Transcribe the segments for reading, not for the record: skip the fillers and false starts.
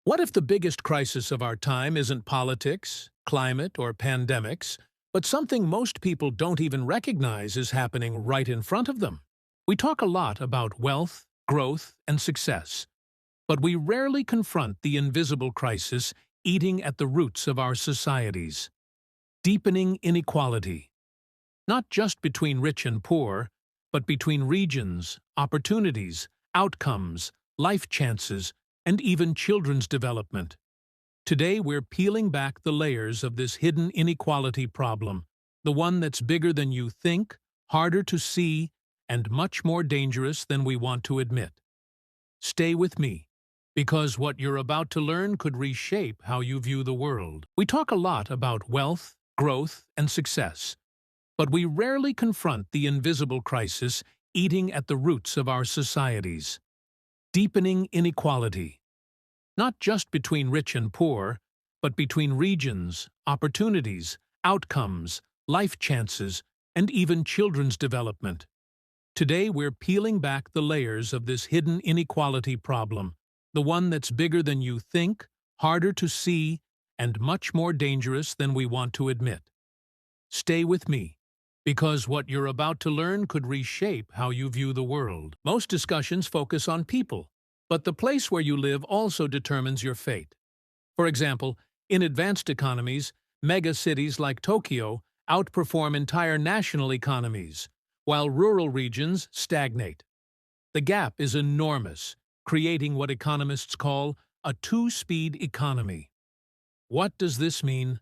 What if the biggest crisis of our time isn't politics, climate, or pandemics, but something most people don't even recognize is happening right in front of them? We talk a lot about wealth, growth, and success, but we rarely confront the invisible crisis eating at the roots of our societies: deepening inequality. Not just between rich and poor, but between regions, opportunities, outcomes, life chances, and even children's development. Today we're peeling back the layers of this hidden inequality problem, the one that's bigger than you think, harder to see, and much more dangerous than we want to admit. Stay with me, because what you're about to learn could reshape how you view the world. We talk a lot about wealth, growth, and success, but we rarely confront the invisible crisis eating at the roots of our societies: deepening inequality. Not just between rich and poor, but between regions, opportunities, outcomes, life chances, and even children's development. Today we're peeling back the layers of this hidden inequality problem, the one that's bigger than you think, harder to see, and much more dangerous than we want to admit. Stay with me, because what you're about to learn could reshape how you view the world. Most discussions focus on people, but the place where you live also determines your fate. For example, in advanced economies, mega cities like Tokyo outperform entire national economies, while rural regions stagnate. The gap is enormous, creating what economists call a two-speed economy. What does this mean?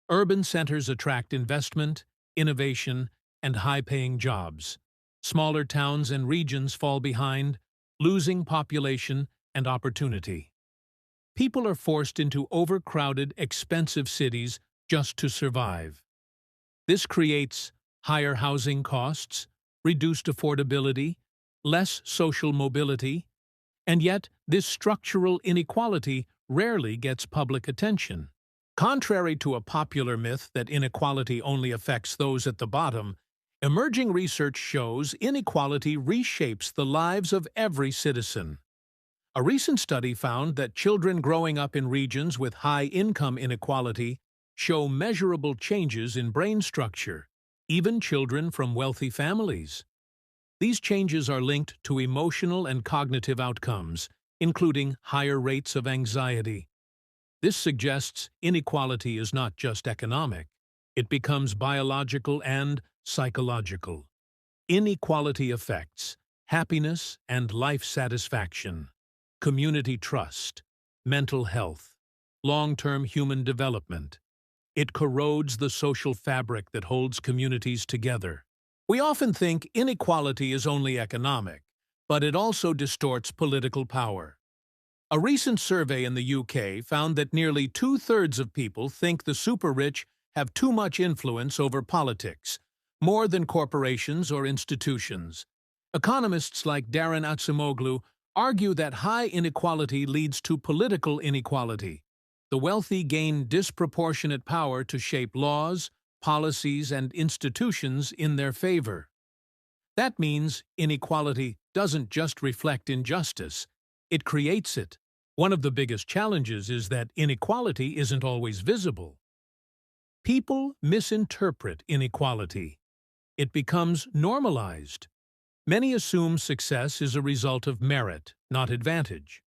Urban centers attract investment, innovation, and high-paying jobs. Smaller towns and regions fall behind, losing population and opportunity. People are forced into overcrowded, expensive cities just to survive. This creates higher housing costs, reduced affordability, less social mobility, and yet this structural inequality rarely gets public attention. Contrary to a popular myth that inequality only affects those at the bottom, emerging research shows inequality reshapes the lives of every citizen. A recent study found that children growing up in regions with high income inequality show measurable changes in brain structure, even children from wealthy families. These changes are linked to emotional and cognitive outcomes, including higher rates of anxiety. This suggests inequality is not just economic. It becomes biological and psychological. Inequality affects happiness and life satisfaction, community trust, mental health, long-term human development. It corrodes the social fabric that holds communities together. We often think inequality is only economic, but it also distorts political power. A recent survey in the UK found that nearly two-thirds of people think the super-rich have too much influence over politics, more than corporations or institutions. Economists like Darren Acemoglu argue that high inequality leads to political inequality. The wealthy gain disproportionate power to shape laws, policies, and institutions in their favor. That means inequality doesn't just reflect injustice, it creates it. One of the biggest challenges is that inequality isn't always visible. People misinterpret inequality. It becomes normalized. Many assume success is a result of merit, not advantage.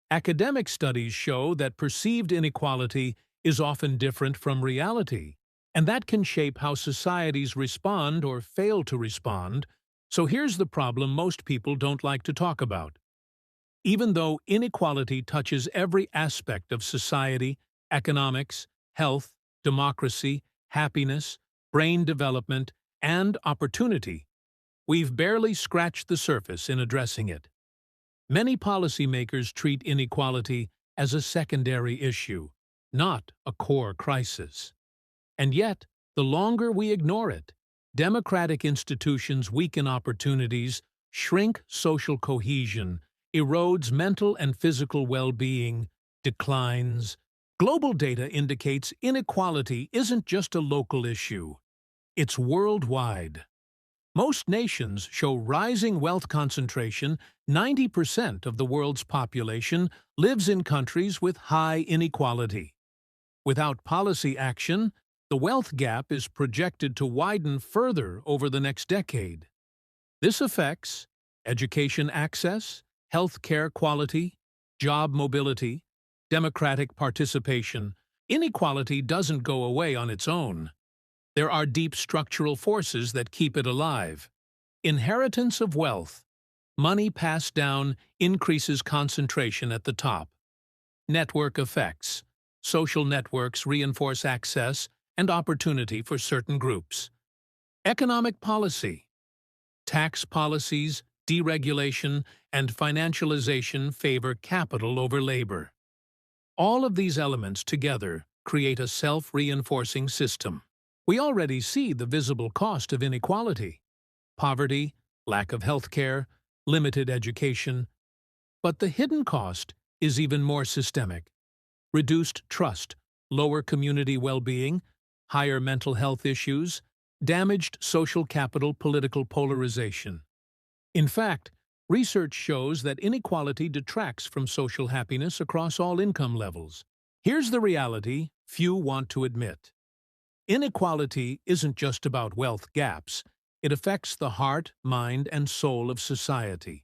Academic studies show that perceived inequality is often different from reality, and that can shape how societies respond or fail to respond. So here's the problem most people don't like to talk about. Even though inequality touches every aspect of society, economics, health, democracy, happiness, brain development, and opportunity, we've barely scratched the surface in addressing it. Many policymakers treat inequality as a secondary issue, not a core crisis. And yet, the longer we ignore it, democratic institutions weaken opportunities, shrink social cohesion, erodes mental and physical well-being, declines. Global data indicates inequality isn't just a local issue. It's worldwide. Most nations show rising wealth concentration. 90% of the world's population lives in countries with high inequality. Without policy action, the wealth gap is projected to widen further over the next decade. This affects education access, health care quality, job mobility, democratic participation. Inequality doesn't go away on its own. There are deep structural forces that keep it alive. Inheritance of wealth. Money passed down increases concentration at the top. Network effects. Social networks reinforce access and opportunity for certain groups. Economic policy. Tax policies, deregulation, and financialization favor capital over labor. All of these elements together create a self-reinforcing system. We already see the visible cost of inequality: poverty, lack of health care, limited education. But the hidden cost is even more systemic: reduced trust, lower community well-being, higher mental health issues, damaged social capital, political polarization. In fact, research shows that inequality detracts from social happiness across all income levels. Here's the reality few want to admit. Inequality isn't just about wealth gaps. It affects the heart, mind, and soul of society.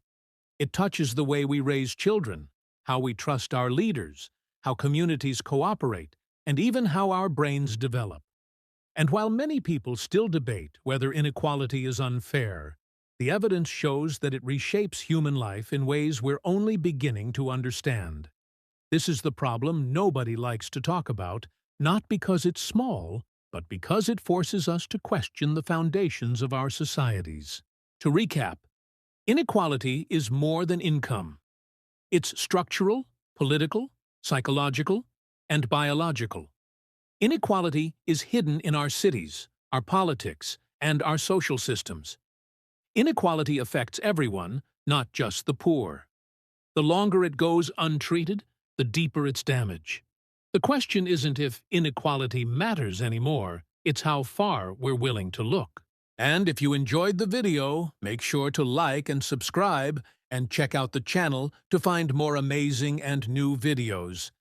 It touches the way we raise children, how we trust our leaders, how communities cooperate, and even how our brains develop. And while many people still debate whether inequality is unfair, the evidence shows that it reshapes human life in ways we're only beginning to understand. This is the problem nobody likes to talk about, not because it's small, but because it forces us to question the foundations of our societies. To recap, inequality is more than income. It's structural, political, psychological, and biological. Inequality is hidden in our cities, our politics, and our social systems. Inequality affects everyone, not just the poor. The longer it goes untreated, the deeper its damage. The question isn't if inequality matters anymore, it's how far we're willing to look. And if you enjoyed the video, make sure to like and subscribe, and check out the channel to find more amazing and new videos.